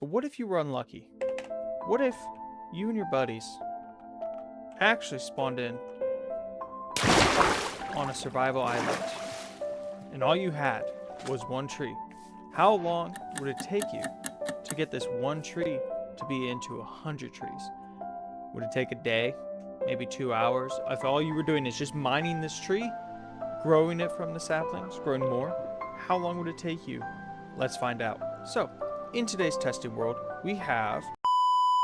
But what if you were unlucky? What if you and your buddies actually spawned in on a survival island and all you had was one tree? How long would it take you to get this one tree to be into 100 trees? Would it take a day? Maybe 2 hours? If all you were doing is just mining this tree, growing it from the saplings, growing more, how long would it take you? Let's find out. So, in today's testing world, we have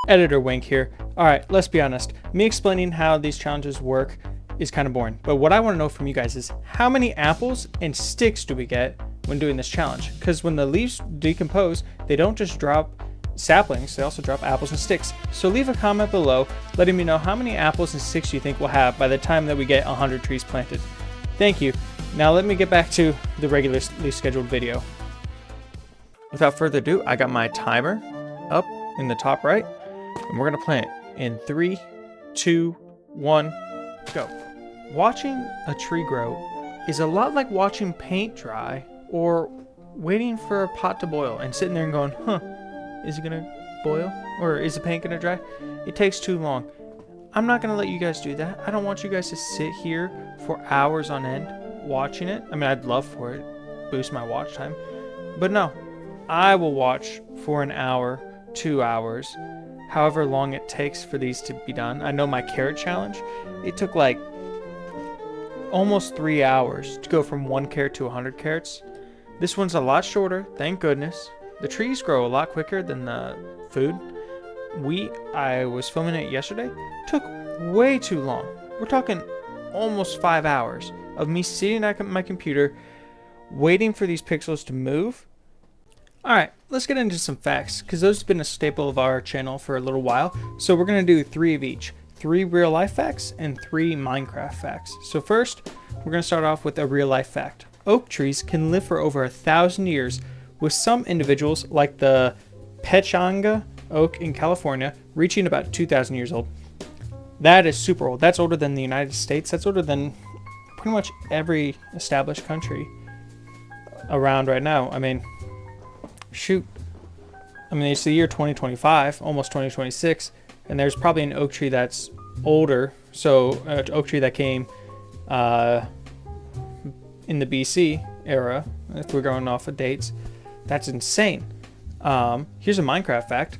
Editor Wink here. Alright, let's be honest. Me explaining how these challenges work is kind of boring. But what I want to know from you guys is how many apples and sticks do we get when doing this challenge? Because when the leaves decompose, they don't just drop saplings, they also drop apples and sticks. So leave a comment below letting me know how many apples and sticks you think we'll have by the time that we get 100 trees planted. Thank you. Now let me get back to the regularly scheduled video. Without further ado, I got my timer up in the top right, and we're gonna plant in 3, 2, 1, go. Watching a tree grow is a lot like watching paint dry or waiting for a pot to boil and sitting there and going, is it gonna boil? Or is the paint gonna dry? It takes too long. I'm not gonna let you guys do that. I don't want you guys to sit here for hours on end watching it. I mean, I'd love for it, boost my watch time. But no, I will watch for an hour, 2 hours, however long it takes for these to be done. I know my carrot challenge, it took like almost 3 hours to go from 1 carrot to 100 carrots. This one's a lot shorter, thank goodness. The trees grow a lot quicker than the food. I was filming it yesterday, took way too long. We're talking almost 5 hours of me sitting at my computer waiting for these pixels to move. Alright, let's get into some facts, because those have been a staple of our channel for a little while. So we're going to do 3 of each. 3 real life facts and 3 Minecraft facts. So first, we're going to start off with a real life fact. Oak trees can live for over 1,000 years, with some individuals, like the Pechanga oak in California, reaching about 2,000 years old. That is super old. That's older than the United States. That's older than pretty much every established country around right now. I mean, shoot. I mean, it's the year 2025, almost 2026, and there's probably an oak tree that's older. So, an oak tree that came in the BC era, if we're going off of dates. That's insane. Here's a Minecraft fact.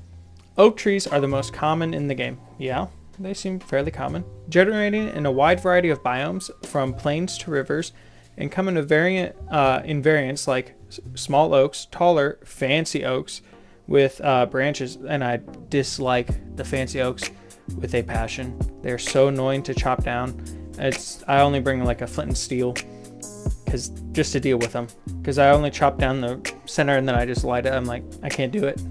Oak trees are the most common in the game. Yeah, they seem fairly common. Generating in a wide variety of biomes, from plains to rivers, and come in a variants like small oaks, taller, fancy oaks with branches. And I dislike the fancy oaks with a passion. They're so annoying to chop down. I only bring like a flint and steel just to deal with them, because I only chop down the center and then I just light it. I'm like, I can't do it.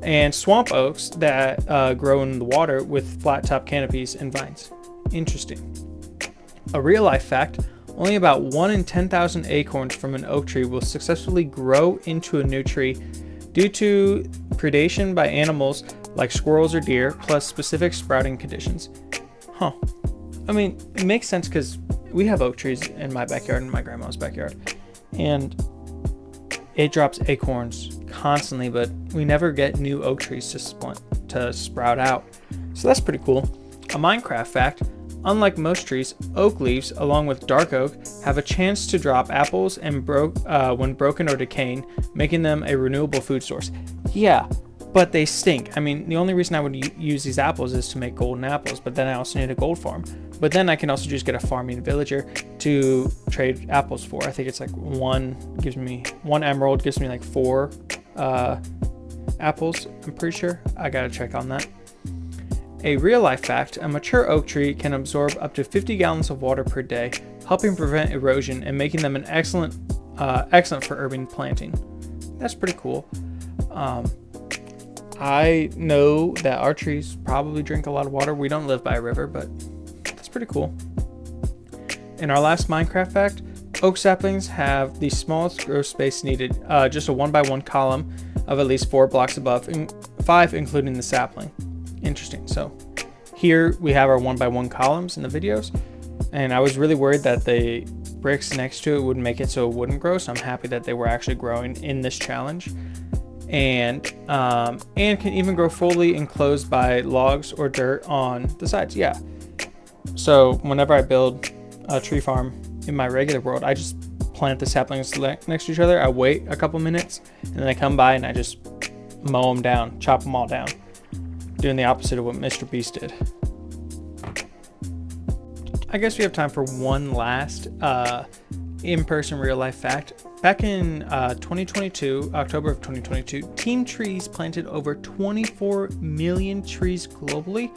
And swamp oaks that grow in the water with flat top canopies and vines. Interesting. A real life fact, only about 1 in 10,000 acorns from an oak tree will successfully grow into a new tree due to predation by animals like squirrels or deer, plus specific sprouting conditions. Huh. I mean, it makes sense because we have oak trees in my backyard and my grandma's backyard, and it drops acorns constantly, but we never get new oak trees to sprout out. So that's pretty cool. A Minecraft fact, unlike most trees, oak leaves, along with dark oak, have a chance to drop apples and when broken or decaying, making them a renewable food source. Yeah, but they stink. I mean, the only reason I would use these apples is to make golden apples, but then I also need a gold farm. But then I can also just get a farming villager to trade apples for. I think it's like one emerald gives me like 4 apples, I'm pretty sure. I gotta check on that. A real life fact, a mature oak tree can absorb up to 50 gallons of water per day, helping prevent erosion and making them an excellent for urban planting. That's pretty cool. I know that our trees probably drink a lot of water. We don't live by a river, but that's pretty cool. In our last Minecraft fact, oak saplings have the smallest growth space needed, just a 1x1 column of at least 4 blocks above, and 5 including the sapling. Interesting. So here we have our 1x1 columns in the videos, and I was really worried that the bricks next to it would make it so it wouldn't grow, so I'm happy that they were actually growing in this challenge. and can even grow fully enclosed by logs or dirt on the sides. Yeah. So whenever I build a tree farm in my regular world, I just plant the saplings next to each other. I wait a couple minutes, and then I come by and I just mow them down, chop them all down, doing the opposite of what Mr. Beast did. I guess we have time for one last in-person real-life fact. Back in 2022, October of 2022, Team Trees planted over 24 million trees globally.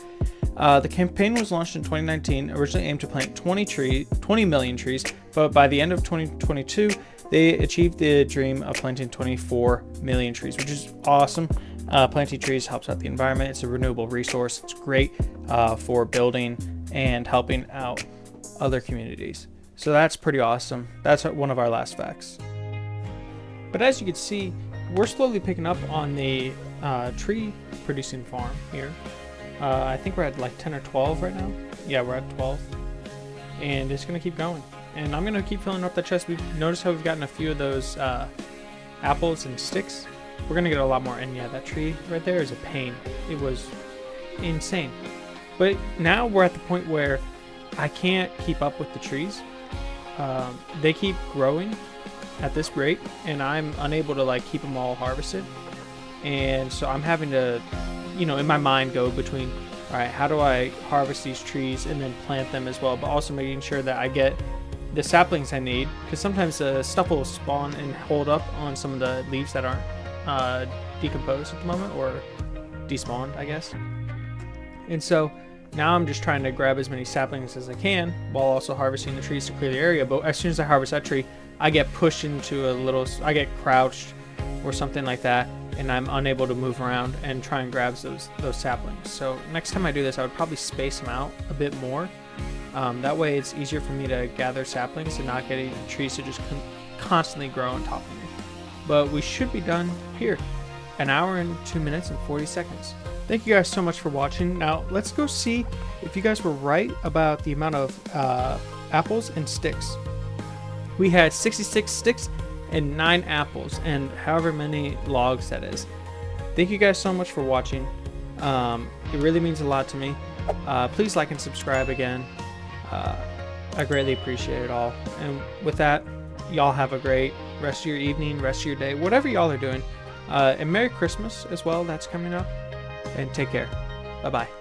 The campaign was launched in 2019, originally aimed to plant 20 million trees, but by the end of 2022, they achieved the dream of planting 24 million trees, which is awesome. Planting trees helps out the environment. It's a renewable resource. It's great for building and helping out other communities. So that's pretty awesome. That's one of our last facts. But as you can see, we're slowly picking up on the tree producing farm here. I think we're at like 10 or 12 right now. Yeah, we're at 12. And it's going to keep going. And I'm going to keep filling up the chest. We've noticed how we've gotten a few of those apples and sticks. We're going to get a lot more. And yeah, that tree right there is a pain. It was insane. But now we're at the point where I can't keep up with the trees. They keep growing at this rate, and I'm unable to like keep them all harvested. And so I'm having to, in my mind go between, all right, how do I harvest these trees and then plant them as well, but also making sure that I get the saplings I need, because sometimes the stuff will spawn and hold up on some of the leaves that aren't decomposed at the moment, or despawned, I guess. And so now I'm just trying to grab as many saplings as I can while also harvesting the trees to clear the area. But as soon as I harvest that tree, I get pushed into I get crouched or something like that, and I'm unable to move around and try and grab those saplings. So next time I do this, I would probably space them out a bit more. That way it's easier for me to gather saplings and not getting trees to just constantly grow on top of me. But we should be done here. 1 hour and 2 minutes and 40 seconds. Thank you guys so much for watching. Now let's go see if you guys were right about the amount of apples and sticks. We had 66 sticks and 9 apples, and however many logs that is. Thank you guys so much for watching. It really means a lot to me. Please like and subscribe again. I greatly appreciate it all. And with that, y'all have a great rest of your evening, rest of your day, whatever y'all are doing. And Merry Christmas as well, that's coming up. And take care. Bye-bye.